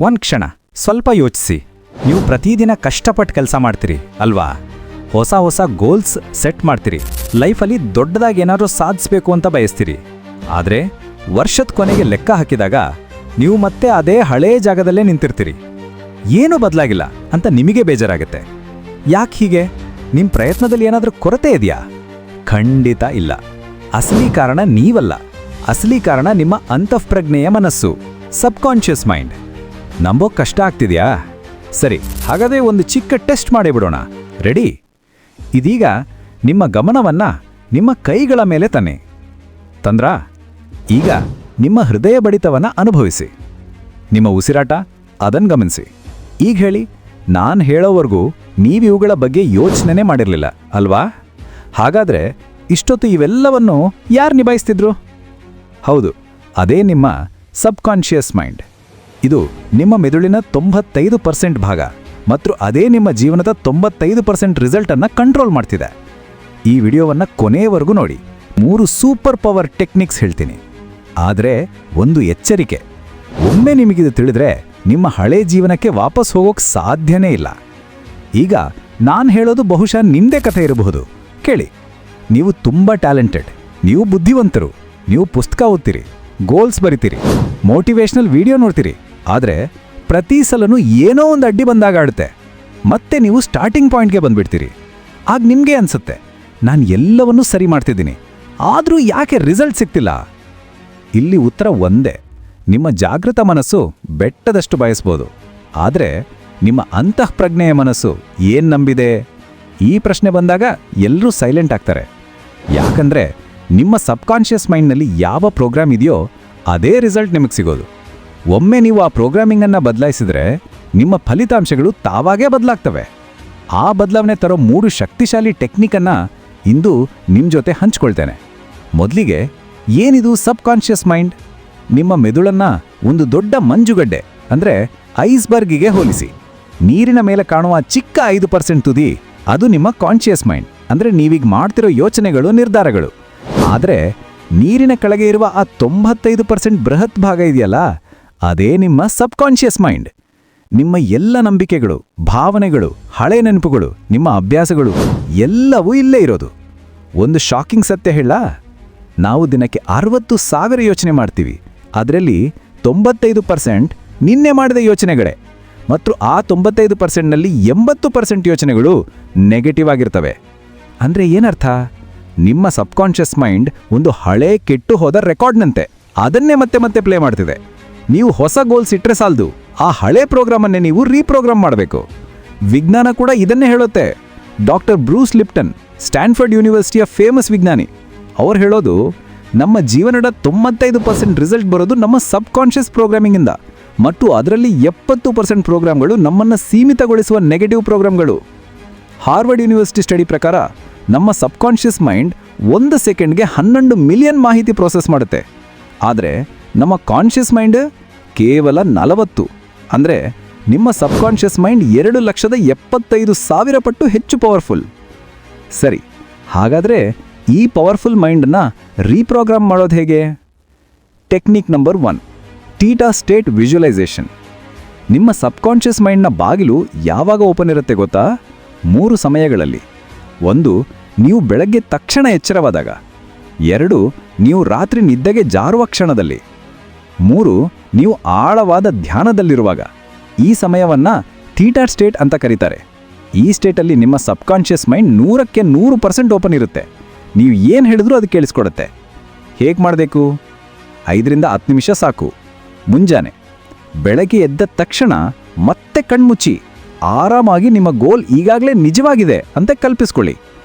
ಒಂದು ಕ್ಷಣ ಸ್ವಲ್ಪ ಯೋಚಿಸಿ. ನೀವು ಪ್ರತಿದಿನ ಕಷ್ಟಪಟ್ಟು ಕೆಲಸ ಮಾಡ್ತೀರಿ ಅಲ್ವಾ? ಹೊಸ ಹೊಸ ಗೋಲ್ಸ್ ಸೆಟ್ ಮಾಡ್ತೀರಿ. ಲೈಫಲ್ಲಿ ದೊಡ್ಡದಾಗಿ ಏನಾದರೂ ಸಾಧಿಸಬೇಕು ಅಂತ ಬಯಸ್ತೀರಿ. ಆದರೆ ವರ್ಷದ ಕೊನೆಗೆ ಲೆಕ್ಕ ಹಾಕಿದಾಗ ನೀವು ಮತ್ತೆ ಅದೇ ಹಳೇ ಜಾಗದಲ್ಲೇ ನಿಂತಿರ್ತೀರಿ. ಏನೂ ಬದಲಾಗಿಲ್ಲ ಅಂತ ನಿಮಗೆ ಬೇಜಾರಾಗುತ್ತೆ. ಯಾಕೆ ಹೀಗೆ? ನಿಮ್ಮ ಪ್ರಯತ್ನದಲ್ಲಿ ಏನಾದರೂ ಕೊರತೆ ಇದೆಯಾ? ಖಂಡಿತ ಇಲ್ಲ. ಅಸಲಿ ಕಾರಣ ನೀವಲ್ಲ. ಅಸಲಿ ಕಾರಣ ನಿಮ್ಮ ಅಂತಃಪ್ರಜ್ಞೆಯ ಮನಸ್ಸು, ಸಬ್ಕಾನ್ಷಿಯಸ್ ಮೈಂಡ್. ನಂಬೋಕ್ ಕಷ್ಟ ಆಗ್ತಿದ್ಯಾ? ಸರಿ, ಹಾಗಾದರೆ ಒಂದು ಚಿಕ್ಕ ಟೆಸ್ಟ್ ಮಾಡಿಬಿಡೋಣ. ರೆಡಿ? ಇದೀಗ ನಿಮ್ಮ ಗಮನವನ್ನ ನಿಮ್ಮ ಕೈಗಳ ಮೇಲೆ ತನ್ನಿ. ತಂದ್ರಾ? ಈಗ ನಿಮ್ಮ ಹೃದಯ ಬಡಿತವನ್ನ ಅನುಭವಿಸಿ. ನಿಮ್ಮ ಉಸಿರಾಟ ಅದನ್ನು ಗಮನಿಸಿ. ಈಗ ಹೇಳಿ, ನಾನು ಹೇಳೋವರೆಗೂ ನೀವಿವುಗಳ ಬಗ್ಗೆ ಯೋಚನೆನೇ ಮಾಡಿರಲಿಲ್ಲ ಅಲ್ವಾ? ಹಾಗಾದರೆ ಇಷ್ಟೊತ್ತು ಇವೆಲ್ಲವನ್ನು ಯಾರು ನಿಭಾಯಿಸ್ತಿದ್ರು? ಹೌದು, ಅದೇ ನಿಮ್ಮ ಸಬ್ಕಾನ್ಷಿಯಸ್ ಮೈಂಡ್. ಇದು ನಿಮ್ಮ ಮೆದುಳಿನ 95% ಭಾಗ ಮತ್ತು ಅದೇ ನಿಮ್ಮ ಜೀವನದ 95% ರಿಸಲ್ಟನ್ನು ಕಂಟ್ರೋಲ್ ಮಾಡ್ತಿದೆ. ಈ ವಿಡಿಯೋವನ್ನು ಕೊನೆಯವರೆಗೂ ನೋಡಿ. 3 ಸೂಪರ್ ಪವರ್ ಟೆಕ್ನಿಕ್ಸ್ ಹೇಳ್ತೀನಿ. ಆದರೆ ಒಂದು ಎಚ್ಚರಿಕೆ, ಒಮ್ಮೆ ನಿಮಗಿದು ತಿಳಿದ್ರೆ ನಿಮ್ಮ ಹಳೆ ಜೀವನಕ್ಕೆ ವಾಪಸ್ ಹೋಗೋಕೆ ಸಾಧ್ಯನೇ ಇಲ್ಲ. ಈಗ ನಾನು ಹೇಳೋದು ಬಹುಶಃ ನಿಮ್ಮದೇ ಕಥೆ ಇರಬಹುದು. ಕೇಳಿ. ನೀವು ತುಂಬ ಟ್ಯಾಲೆಂಟೆಡ್, ನೀವು ಬುದ್ಧಿವಂತರು, ನೀವು ಪುಸ್ತಕ ಓದ್ತೀರಿ, ಗೋಲ್ಸ್ ಬರಿತೀರಿ, ಮೋಟಿವೇಶ್ನಲ್ ವಿಡಿಯೋ ನೋಡ್ತೀರಿ. ಆದರೆ ಪ್ರತಿ ಸಲನೂ ಏನೋ ಒಂದು ಅಡ್ಡಿ ಬಂದಾಗ ಆಡುತ್ತೆ. ಮತ್ತೆ ನೀವು ಸ್ಟಾರ್ಟಿಂಗ್ ಪಾಯಿಂಟ್ಗೆ ಬಂದ್ಬಿಡ್ತೀರಿ. ಆಗ ನಿಮಗೆ ಅನ್ಸುತ್ತೆ, ನಾನು ಎಲ್ಲವನ್ನೂ ಸರಿ ಮಾಡ್ತಿದ್ದೀನಿ, ಆದರೂ ಯಾಕೆ ರಿಸಲ್ಟ್ ಸಿಗ್ತಿಲ್ಲ? ಇಲ್ಲಿ ಉತ್ತರ ಒಂದೇ. ನಿಮ್ಮ ಜಾಗೃತ ಮನಸ್ಸು ಬೆಟ್ಟದಷ್ಟು ಬಯಸ್ಬೋದು, ಆದರೆ ನಿಮ್ಮ ಅಂತಃಪ್ರಜ್ಞೆಯ ಮನಸ್ಸು ಏನು ನಂಬಿದೆ? ಈ ಪ್ರಶ್ನೆ ಬಂದಾಗ ಎಲ್ಲರೂ ಸೈಲೆಂಟ್ ಆಗ್ತಾರೆ. ಯಾಕಂದರೆ ನಿಮ್ಮ ಸಬ್ಕಾನ್ಷಿಯಸ್ ಮೈಂಡ್ನಲ್ಲಿ ಯಾವ ಪ್ರೋಗ್ರಾಮ್ ಇದೆಯೋ ಅದೇ ರಿಸಲ್ಟ್ ನಿಮಗೆ ಸಿಗೋದು. ಒಮ್ಮೆ ನೀವು ಆ ಪ್ರೋಗ್ರಾಮಿಂಗನ್ನು ಬದಲಾಯಿಸಿದ್ರೆ ನಿಮ್ಮ ಫಲಿತಾಂಶಗಳು ತಾವಾಗೇ ಬದಲಾಗ್ತವೆ. ಆ ಬದಲಾವಣೆ ತರೋ 3 ಶಕ್ತಿಶಾಲಿ ಟೆಕ್ನಿಕನ್ನು ಇಂದು ನಿಮ್ಮ ಜೊತೆ ಹಂಚ್ಕೊಳ್ತೇನೆ. ಮೊದಲಿಗೆ, ಏನಿದು ಸಬ್ಕಾನ್ಷಿಯಸ್ ಮೈಂಡ್? ನಿಮ್ಮ ಮೆದುಳನ್ನು ಒಂದು ದೊಡ್ಡ ಮಂಜುಗಡ್ಡೆ ಅಂದರೆ ಐಸ್ಬರ್ಗಿಗೆ ಹೋಲಿಸಿ. ನೀರಿನ ಮೇಲೆ ಕಾಣುವ ಚಿಕ್ಕ 5% ತುದಿ ಅದು ನಿಮ್ಮ ಕಾನ್ಷಿಯಸ್ ಮೈಂಡ್, ಅಂದರೆ ನೀವೀಗ ಮಾಡ್ತಿರೋ ಯೋಚನೆಗಳು, ನಿರ್ಧಾರಗಳು. ಆದರೆ ನೀರಿನ ಕೆಳಗೆ ಇರುವ ಆ 95% ಬೃಹತ್ ಭಾಗ ಇದೆಯಲ್ಲ, ಅದೇ ನಿಮ್ಮ ಸಬ್ಕಾನ್ಷಿಯಸ್ ಮೈಂಡ್. ನಿಮ್ಮ ಎಲ್ಲ ನಂಬಿಕೆಗಳು, ಭಾವನೆಗಳು, ಹಳೆ ನೆನಪುಗಳು, ನಿಮ್ಮ ಅಭ್ಯಾಸಗಳು ಎಲ್ಲವೂ ಇಲ್ಲೇ ಇರೋದು. ಒಂದು ಶಾಕಿಂಗ್ ಸತ್ಯ ಹೇಳ, ನಾವು ದಿನಕ್ಕೆ 60,000 ಯೋಚನೆ ಮಾಡ್ತೀವಿ. ಅದರಲ್ಲಿ 95% ನಿನ್ನೆ ಮಾಡಿದ ಯೋಚನೆಗಳೇ. ಮತ್ತು ಆ 95%ನಲ್ಲಿ 80% ಯೋಚನೆಗಳು ನೆಗೆಟಿವ್ ಆಗಿರ್ತವೆ. ಅಂದರೆ ಏನರ್ಥ? ನಿಮ್ಮ ಸಬ್ಕಾನ್ಷಿಯಸ್ ಮೈಂಡ್ ಒಂದು ಹಳೆ ಕೆಟ್ಟು ಹೋದ ರೆಕಾರ್ಡ್ನಂತೆ ಅದನ್ನೇ ಮತ್ತೆ ಮತ್ತೆ ಪ್ಲೇ ಮಾಡ್ತಿದೆ. ನೀವು ಹೊಸ ಗೋಲ್ಸ್ ಇಟ್ಟರೆ ಸಾಲದು, ಆ ಹಳೆ ಪ್ರೋಗ್ರಾಮನ್ನೇ ನೀವು ರೀಪ್ರೋಗ್ರಾಮ್ ಮಾಡಬೇಕು. ವಿಜ್ಞಾನ ಕೂಡ ಇದನ್ನೇ ಹೇಳುತ್ತೆ. ಡಾಕ್ಟರ್ ಬ್ರೂಸ್ ಲಿಪ್ಟನ್, ಸ್ಟ್ಯಾನ್ಫರ್ಡ್ ಯೂನಿವರ್ಸಿಟಿಯ ಫೇಮಸ್ ವಿಜ್ಞಾನಿ, ಅವ್ರು ಹೇಳೋದು, ನಮ್ಮ ಜೀವನದ 95% ರಿಸಲ್ಟ್ ಬರೋದು ನಮ್ಮ ಸಬ್ಕಾನ್ಷಿಯಸ್ ಪ್ರೋಗ್ರಾಮಿಂಗಿಂದ, ಮತ್ತು ಅದರಲ್ಲಿ 70% ಪ್ರೋಗ್ರಾಮ್ಗಳು ನಮ್ಮನ್ನು ಸೀಮಿತಗೊಳಿಸುವ ನೆಗೆಟಿವ್ ಪ್ರೋಗ್ರಾಮ್ಗಳು. ಹಾರ್ವರ್ಡ್ ಯೂನಿವರ್ಸಿಟಿ ಸ್ಟಡಿ ಪ್ರಕಾರ ನಮ್ಮ ಸಬ್ಕಾನ್ಷಿಯಸ್ ಮೈಂಡ್ 1 ಸೆಕೆಂಡ್ಗೆ 11 ಮಿಲಿಯನ್ ಮಾಹಿತಿ ಪ್ರೋಸೆಸ್ ಮಾಡುತ್ತೆ. ಆದರೆ ನಮ್ಮ ಕಾನ್ಷಿಯಸ್ ಮೈಂಡ್ ಕೇವಲ 40. ಅಂದರೆ ನಿಮ್ಮ ಸಬ್ಕಾನ್ಷಿಯಸ್ ಮೈಂಡ್ 2,75,000 ಪಟ್ಟು ಹೆಚ್ಚು ಪವರ್ಫುಲ್. ಸರಿ, ಹಾಗಾದರೆ ಈ ಪವರ್ಫುಲ್ ಮೈಂಡನ್ನು ರೀಪ್ರೋಗ್ರಾಮ್ ಮಾಡೋದು ಹೇಗೆ? Technique number 1, theta state visualisation. ನಿಮ್ಮ ಸಬ್ಕಾನ್ಷಿಯಸ್ ಮೈಂಡ್ನ ಬಾಗಿಲು ಯಾವಾಗ ಓಪನ್ ಇರುತ್ತೆ ಗೊತ್ತಾ? 3 ಸಮಯಗಳಲ್ಲಿ. 1, ನೀವು ಬೆಳಗ್ಗೆ ತಕ್ಷಣ ಎಚ್ಚರವಾದಾಗ. 2, ನೀವು ರಾತ್ರಿ ನಿದ್ದೆಗೆ ಜಾರುವ ಕ್ಷಣದಲ್ಲಿ. 3, ನೀವು ಆಳವಾದ ಧ್ಯಾನದಲ್ಲಿರುವಾಗ. ಈ ಸಮಯವನ್ನು ಥೀಟಾ ಸ್ಟೇಟ್ ಅಂತ ಕರೀತಾರೆ. ಈ ಸ್ಟೇಟಲ್ಲಿ ನಿಮ್ಮ ಸಬ್ಕಾನ್ಷಿಯಸ್ ಮೈಂಡ್ 100ಕ್ಕೆ 100% ಓಪನ್ ಇರುತ್ತೆ. ನೀವು ಏನು ಹೇಳಿದ್ರೂ ಅದು ಕೇಳಿಸ್ಕೊಡುತ್ತೆ. ಹೇಗೆ ಮಾಡಬೇಕು? 5ರಿಂದ 10 ನಿಮಿಷ ಸಾಕು. ಮುಂಜಾನೆ ಬೆಳಗ್ಗೆ ಎದ್ದ ತಕ್ಷಣ ಮತ್ತೆ ಕಣ್ಮುಚ್ಚಿ ಆರಾಮಾಗಿ ನಿಮ್ಮ ಗೋಲ್ ಈಗಾಗಲೇ ನಿಜವಾಗಿದೆ ಅಂತ ಕಲ್ಪಿಸ್ಕೊಳ್ಳಿ.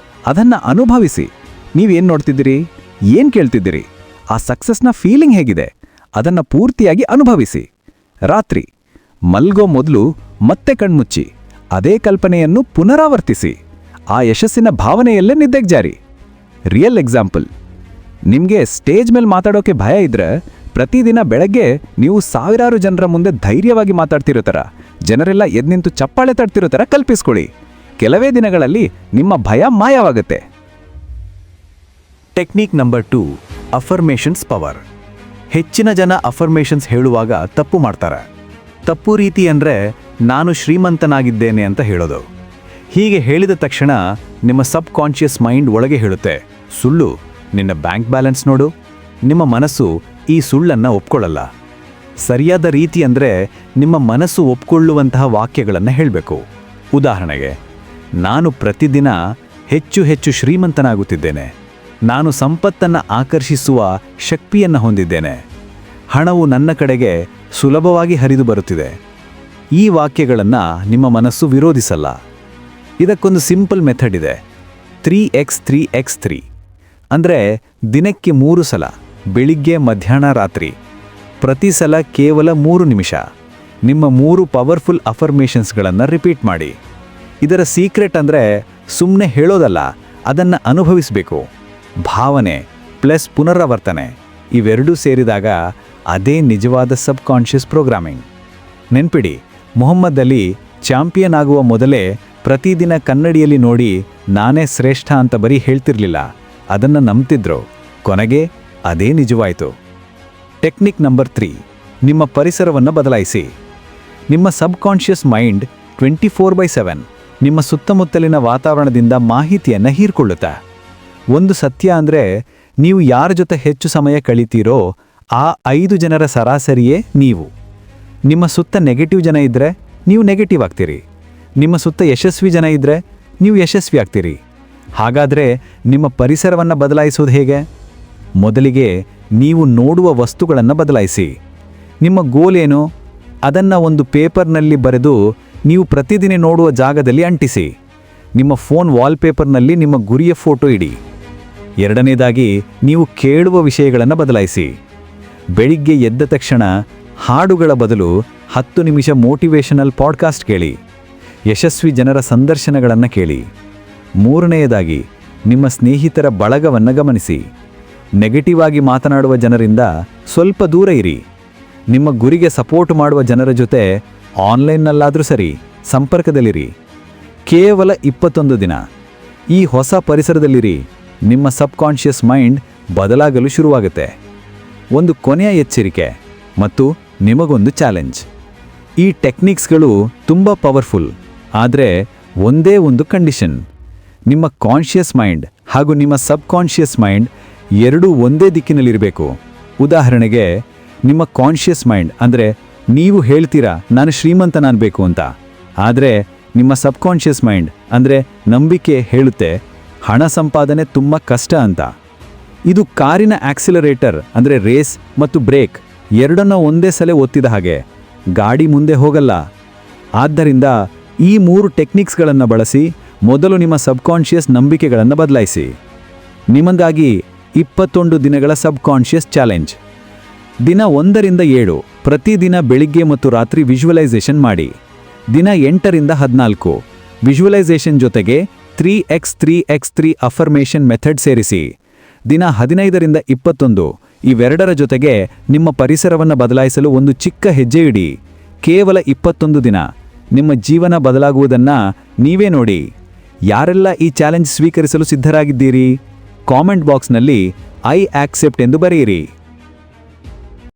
ಅದನ್ನು ಅನುಭವಿಸಿ. ನೀವೇನು ನೋಡ್ತಿದ್ದೀರಿ, ಏನು ಕೇಳ್ತಿದ್ದೀರಿ, ಆ ಸಕ್ಸಸ್ನ ಫೀಲಿಂಗ್ ಹೇಗಿದೆ, ಅದನ್ನು ಪೂರ್ತಿಯಾಗಿ ಅನುಭವಿಸಿ. ರಾತ್ರಿ ಮಲ್ಗೋ ಮೊದಲು ಮತ್ತೆ ಕಣ್ಮುಚ್ಚಿ ಅದೇ ಕಲ್ಪನೆಯನ್ನು ಪುನರಾವರ್ತಿಸಿ. ಆ ಯಶಸ್ಸಿನ ಭಾವನೆಯಲ್ಲೇ ನಿದ್ದೆಗೆ ಜಾರಿ. ರಿಯಲ್ ಎಕ್ಸಾಂಪಲ್, ನಿಮಗೆ ಸ್ಟೇಜ್ ಮೇಲೆ ಮಾತಾಡೋಕೆ ಭಯ ಇದ್ರೆ ಪ್ರತಿದಿನ ಬೆಳಗ್ಗೆ ನೀವು ಸಾವಿರಾರು ಜನರ ಮುಂದೆ ಧೈರ್ಯವಾಗಿ ಮಾತಾಡ್ತಿರೋ ಥರ, ಜನರೆಲ್ಲ ಎದ್ದು ನಿಂತು ಚಪ್ಪಾಳೆ ತಡ್ತಿರೋ ಥರ ಕಲ್ಪಿಸ್ಕೊಳ್ಳಿ. ಕೆಲವೇ ದಿನಗಳಲ್ಲಿ ನಿಮ್ಮ ಭಯ ಮಾಯವಾಗುತ್ತೆ. Technique number 2, affirmations power. ಹೆಚ್ಚಿನ ಜನ ಅಫರ್ಮೇಷನ್ಸ್ ಹೇಳುವಾಗ ತಪ್ಪು ಮಾಡ್ತಾರೆ. ತಪ್ಪು ರೀತಿ ಅಂದರೆ ನಾನು ಶ್ರೀಮಂತನಾಗಿದ್ದೇನೆ ಅಂತ ಹೇಳೋದು. ಹೀಗೆ ಹೇಳಿದ ತಕ್ಷಣ ನಿಮ್ಮ ಸಬ್ ಕಾನ್ಷಿಯಸ್ ಮೈಂಡ್ ಒಳಗೆ ಹೇಳುತ್ತೆ, ಸುಳ್ಳು, ನಿನ್ನ ಬ್ಯಾಂಕ್ ಬ್ಯಾಲೆನ್ಸ್ ನೋಡು. ನಿಮ್ಮ ಮನಸ್ಸು ಈ ಸುಳ್ಳನ್ನು ಒಪ್ಕೊಳ್ಳಲ್ಲ. ಸರಿಯಾದ ರೀತಿ ಅಂದರೆ ನಿಮ್ಮ ಮನಸ್ಸು ಒಪ್ಕೊಳ್ಳುವಂತಹ ವಾಕ್ಯಗಳನ್ನು ಹೇಳಬೇಕು. ಉದಾಹರಣೆಗೆ, ನಾನು ಪ್ರತಿದಿನ ಹೆಚ್ಚು ಹೆಚ್ಚು ಶ್ರೀಮಂತನಾಗುತ್ತಿದ್ದೇನೆ. ನಾನು ಸಂಪತ್ತನ್ನು ಆಕರ್ಷಿಸುವ ಶಕ್ತಿಯನ್ನು ಹೊಂದಿದ್ದೇನೆ. ಹಣವು ನನ್ನ ಕಡೆಗೆ ಸುಲಭವಾಗಿ ಹರಿದು ಬರುತ್ತಿದೆ. ಈ ವಾಕ್ಯಗಳನ್ನು ನಿಮ್ಮ ಮನಸ್ಸು ವಿರೋಧಿಸಲ್ಲ. ಇದಕ್ಕೊಂದು ಸಿಂಪಲ್ ಮೆಥಡ್ ಇದೆ, 3x3x3. ಅಂದರೆ ದಿನಕ್ಕೆ 3 ಸಲ, ಬೆಳಿಗ್ಗೆ, ಮಧ್ಯಾಹ್ನ, ರಾತ್ರಿ, ಪ್ರತಿ ಸಲ ಕೇವಲ 3 ನಿಮಿಷ ನಿಮ್ಮ 3 ಪವರ್ಫುಲ್ ಅಫರ್ಮೇಷನ್ಸ್ಗಳನ್ನು ರಿಪೀಟ್ ಮಾಡಿ. ಇದರ ಸೀಕ್ರೆಟ್ ಅಂದರೆ ಸುಮ್ಮನೆ ಹೇಳೋದಲ್ಲ, ಅದನ್ನು ಅನುಭವಿಸಬೇಕು. ಭಾವನೆ ಪ್ಲಸ್ ಪುನರಾವರ್ತನೆ ಇವೆರಡೂ ಸೇರಿದಾಗ ಅದೇ ನಿಜವಾದ ಸಬ್ ಕಾನ್ಷಿಯಸ್ ಪ್ರೋಗ್ರಾಮಿಂಗ್. ನೆನ್ಪಿಡಿ, ಮೊಹಮ್ಮದ್ ಅಲಿ ಚಾಂಪಿಯನ್ ಆಗುವ ಮೊದಲೇ ಪ್ರತಿದಿನ ಕನ್ನಡಿಯಲ್ಲಿ ನೋಡಿ ನಾನೇ ಶ್ರೇಷ್ಠ ಅಂತ ಬರೀ ಹೇಳ್ತಿರ್ಲಿಲ್ಲ, ಅದನ್ನು ನಂಬ್ತಿದ್ರು. ಕೊನೆಗೆ ಅದೇ ನಿಜವಾಯಿತು. ಟೆಕ್ನಿಕ್ ನಂಬರ್ 3, ನಿಮ್ಮ ಪರಿಸರವನ್ನು ಬದಲಾಯಿಸಿ. ನಿಮ್ಮ ಸಬ್ ಕಾನ್ಷಿಯಸ್ ಮೈಂಡ್ 24/7 ನಿಮ್ಮ ಸುತ್ತಮುತ್ತಲಿನ ವಾತಾವರಣದಿಂದ ಮಾಹಿತಿಯನ್ನು ಹೀರ್ಕೊಳ್ಳುತ್ತೆ. ಒಂದು ಸತ್ಯ ಅಂದರೆ, ನೀವು ಯಾರ ಜೊತೆ ಹೆಚ್ಚು ಸಮಯ ಕಳೀತೀರೋ ಆ 5 ಜನರ ಸರಾಸರಿಯೇ ನೀವು. ನಿಮ್ಮ ಸುತ್ತ ನೆಗೆಟಿವ್ ಜನ ಇದ್ದರೆ ನೀವು ನೆಗೆಟಿವ್ ಆಗ್ತೀರಿ. ನಿಮ್ಮ ಸುತ್ತ ಯಶಸ್ವಿ ಜನ ಇದ್ದರೆ ನೀವು ಯಶಸ್ವಿ ಆಗ್ತೀರಿ. ಹಾಗಾದರೆ ನಿಮ್ಮ ಪರಿಸರವನ್ನು ಬದಲಾಯಿಸೋದು ಹೇಗೆ? ಮೊದಲಿಗೆ ನೀವು ನೋಡುವ ವಸ್ತುಗಳನ್ನು ಬದಲಾಯಿಸಿ. ನಿಮ್ಮ ಗೋಲ್ ಏನು? ಅದನ್ನು ಒಂದು ಪೇಪರ್ನಲ್ಲಿ ಬರೆದು ನೀವು ಪ್ರತಿದಿನ ನೋಡುವ ಜಾಗದಲ್ಲಿ ಅಂಟಿಸಿ. ನಿಮ್ಮ ಫೋನ್ ವಾಲ್ಪೇಪರ್ನಲ್ಲಿ ನಿಮ್ಮ ಗುರಿಯ ಫೋಟೋ ಇಡಿ. ಎರಡನೇದಾಗಿ, ನೀವು ಕೇಳುವ ವಿಷಯಗಳನ್ನು ಬದಲಾಯಿಸಿ. ಬೆಳಿಗ್ಗೆ ಎದ್ದ ತಕ್ಷಣ ಹಾಡುಗಳ ಬದಲು 10 ನಿಮಿಷ ಮೋಟಿವೇಶನಲ್ ಪಾಡ್ಕಾಸ್ಟ್ ಕೇಳಿ. ಯಶಸ್ವಿ ಜನರ ಸಂದರ್ಶನಗಳನ್ನು ಕೇಳಿ. ಮೂರನೆಯದಾಗಿ, ನಿಮ್ಮ ಸ್ನೇಹಿತರ ಬಳಗವನ್ನು ಗಮನಿಸಿ. ನೆಗೆಟಿವ್ ಆಗಿ ಮಾತನಾಡುವ ಜನರಿಂದ ಸ್ವಲ್ಪ ದೂರ ಇರಿ. ನಿಮ್ಮ ಗುರಿಗೆ ಸಪೋರ್ಟ್ ಮಾಡುವ ಜನರ ಜೊತೆ ಆನ್ಲೈನ್ನಲ್ಲಾದರೂ ಸರಿ ಸಂಪರ್ಕದಲ್ಲಿರಿ. ಕೇವಲ 21 ದಿನ ಈ ಹೊಸ ಪರಿಸರದಲ್ಲಿರಿ. ನಿಮ್ಮ ಸಬ್ ಕಾನ್ಷಿಯಸ್ ಮೈಂಡ್ ಬದಲಾಗಲು ಶುರುವಾಗುತ್ತೆ. ಒಂದು ಕೊನೆಯ ಎಚ್ಚರಿಕೆ ಮತ್ತು ನಿಮಗೊಂದು ಚಾಲೆಂಜ್. ಈ ಟೆಕ್ನಿಕ್ಸ್ಗಳು ತುಂಬ ಪವರ್ಫುಲ್, ಆದರೆ ಒಂದೇ ಒಂದು ಕಂಡೀಷನ್. ನಿಮ್ಮ ಕಾನ್ಷಿಯಸ್ ಮೈಂಡ್ ಹಾಗೂ ನಿಮ್ಮ ಸಬ್ ಕಾನ್ಷಿಯಸ್ ಮೈಂಡ್ ಎರಡೂ ಒಂದೇ ದಿಕ್ಕಿನಲ್ಲಿರಬೇಕು. ಉದಾಹರಣೆಗೆ, ನಿಮ್ಮ ಕಾನ್ಷಿಯಸ್ ಮೈಂಡ್ ಅಂದರೆ ನೀವು ಹೇಳ್ತೀರಾ ನಾನು ಶ್ರೀಮಂತನಾಗಬೇಕು ಅಂತ, ಆದರೆ ನಿಮ್ಮ ಸಬ್ ಕಾನ್ಷಿಯಸ್ ಮೈಂಡ್ ಅಂದರೆ ನಂಬಿಕೆ ಹೇಳುತ್ತೆ ಹಣ ಸಂಪಾದನೆ ತುಂಬ ಕಷ್ಟ ಅಂತ. ಇದು ಕಾರಿನ ಆಕ್ಸಿಲರೇಟರ್ ಅಂದರೆ ರೇಸ್ ಮತ್ತು ಬ್ರೇಕ್ ಎರಡನ್ನೂ ಒಂದೇ ಸಲ ಒತ್ತಿದ ಹಾಗೆ, ಗಾಡಿ ಮುಂದೆ ಹೋಗಲ್ಲ. ಆದ್ದರಿಂದ ಈ 3 ಟೆಕ್ನಿಕ್ಸ್ಗಳನ್ನು ಬಳಸಿ ಮೊದಲು ನಿಮ್ಮ ಸಬ್ ಕಾನ್ಷಿಯಸ್ ನಂಬಿಕೆಗಳನ್ನು ಬದಲಾಯಿಸಿ. ನಿಮಗಾಗಿ 21 ದಿನಗಳ ಸಬ್ ಕಾನ್ಷಿಯಸ್ ಚಾಲೆಂಜ್. ದಿನ 1 ರಿಂದ 7 ಪ್ರತಿದಿನ ಬೆಳಿಗ್ಗೆ ಮತ್ತು ರಾತ್ರಿ ವಿಜುವಲೈಸೇಷನ್ ಮಾಡಿ. ದಿನ 8 ರಿಂದ 14 ವಿಜುವಲೈಸೇಷನ್ ಜೊತೆಗೆ 3x3x3 ಅಫರ್ಮೇಷನ್ ಮೆಥಡ್ ಸೇರಿಸಿ. ದಿನ 15 ರಿಂದ 21 ಇವೆರಡರ ಜೊತೆಗೆ ನಿಮ್ಮ ಪರಿಸರವನ್ನು ಬದಲಾಯಿಸಲು ಒಂದು ಚಿಕ್ಕ ಹೆಜ್ಜೆ ಇಡಿ. ಕೇವಲ 21 ದಿನ ನಿಮ್ಮ ಜೀವನ ಬದಲಾಗುವುದನ್ನು ನೀವೇ ನೋಡಿ. ಯಾರೆಲ್ಲ ಈ ಚಾಲೆಂಜ್ ಸ್ವೀಕರಿಸಲು ಸಿದ್ಧರಾಗಿದ್ದೀರಿ? ಕಾಮೆಂಟ್ ಬಾಕ್ಸ್ನಲ್ಲಿ ಐ ಆಕ್ಸೆಪ್ಟ್ ಎಂದು ಬರೆಯಿರಿ.